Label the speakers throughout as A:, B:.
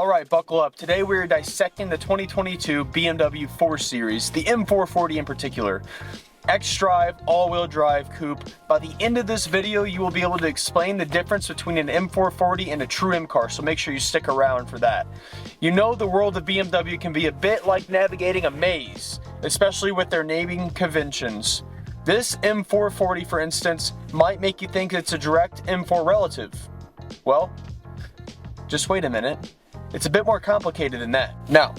A: Alright, buckle up. Today we're dissecting the 2022 BMW 4 Series, the M440 in particular. X-Drive, all-wheel drive coupe. By the end of this video, you will be able to explain the difference between an M440 and a true M car, so make sure you stick around for that. You know the world of BMW can be a bit like navigating a maze, especially with their naming conventions. This M440, for instance, might make you think it's a direct M4 relative. Well, just wait a minute. It's a bit more complicated than that. Now,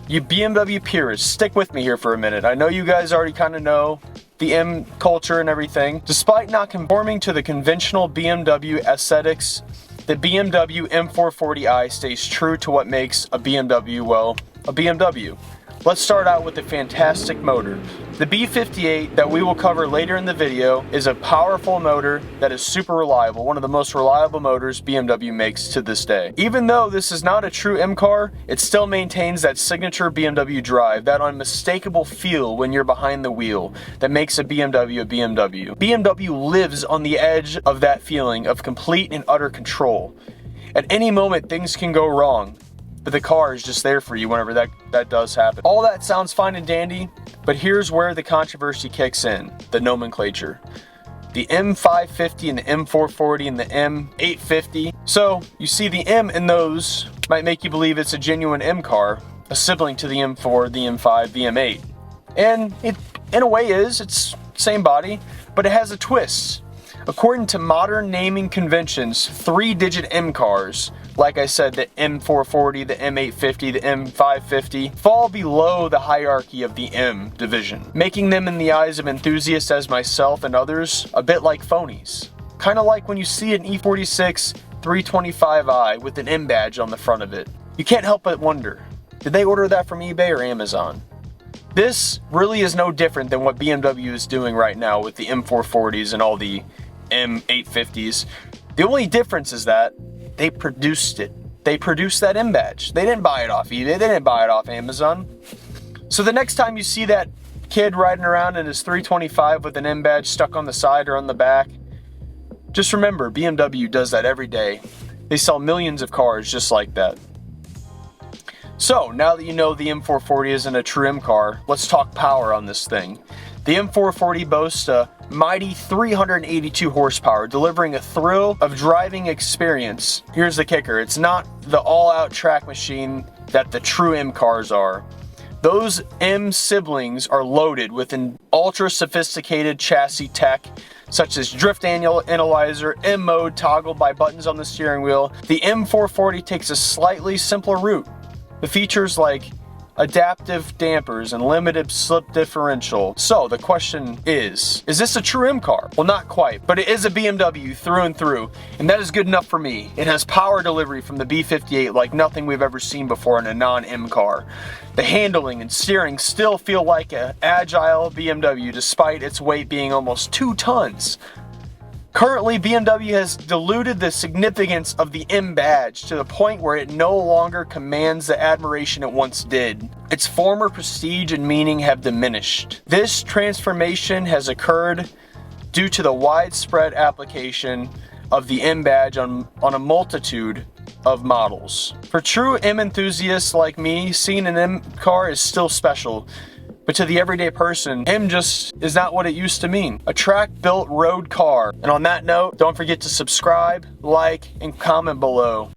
A: you BMW purists, stick with me here for a minute. I know you guys already kind of know the M culture and everything. Despite not conforming to the conventional BMW aesthetics, the BMW M440i stays true to what makes a BMW, well, a BMW. Let's start out with the fantastic motor. The B58 that we will cover later in the video is a powerful motor that is super reliable, one of the most reliable motors BMW makes to this day. Even though this is not a true M car, it still maintains that signature BMW drive, that unmistakable feel when you're behind the wheel that makes a BMW a BMW. BMW lives on the edge of that feeling of complete and utter control. At any moment, things can go wrong, but the car is just there for you whenever that does happen. All that sounds fine and dandy, but here's where the controversy kicks in, the nomenclature. The M550 and the M440 and the M850. So, you see the M in those might make you believe it's a genuine M car, a sibling to the M4, the M5, the M8. And it, in a way, is. It's same body, but it has a twist. According to modern naming conventions, 3-digit M cars, like I said, the M440, the M850, the M550, fall below the hierarchy of the M division, making them in the eyes of enthusiasts as myself and others a bit like phonies. Kind of like when you see an E46 325i with an M badge on the front of it. You can't help but wonder, did they order that from eBay or Amazon? This really is no different than what BMW is doing right now with the M440s and all the M850s. The only difference is that they produced it. They produced that M badge. They didn't buy it off eBay. They didn't buy it off Amazon. So the next time you see that kid riding around in his 325 with an M badge stuck on the side or on the back, just remember, BMW does that every day. They sell millions of cars just like that. So now that you know the M440 isn't a true M car, let's talk power on this thing. The M440 boasts a mighty 382 horsepower, delivering a thrill of driving experience. Here's the kicker, it's not the all-out track machine that the true M cars are. Those M siblings are loaded with an ultra-sophisticated chassis tech, such as drift analyzer, M mode toggled by buttons on the steering wheel. The M440 takes a slightly simpler route. The features like adaptive dampers and limited slip differential. So the question is this a true M car? Well, not quite, but it is a BMW through and through, and that is good enough for me. It has power delivery from the B58 like nothing we've ever seen before in a non-M car. The handling and steering still feel like an agile BMW despite its weight being almost 2 tons. Currently, BMW has diluted the significance of the M badge to the point where it no longer commands the admiration it once did. Its former prestige and meaning have diminished. This transformation has occurred due to the widespread application of the M badge on a multitude of models. For true M enthusiasts like me, seeing an M car is still special. But to the everyday person, M just is not what it used to mean. A track-built road car. And on that note, don't forget to subscribe, like, and comment below.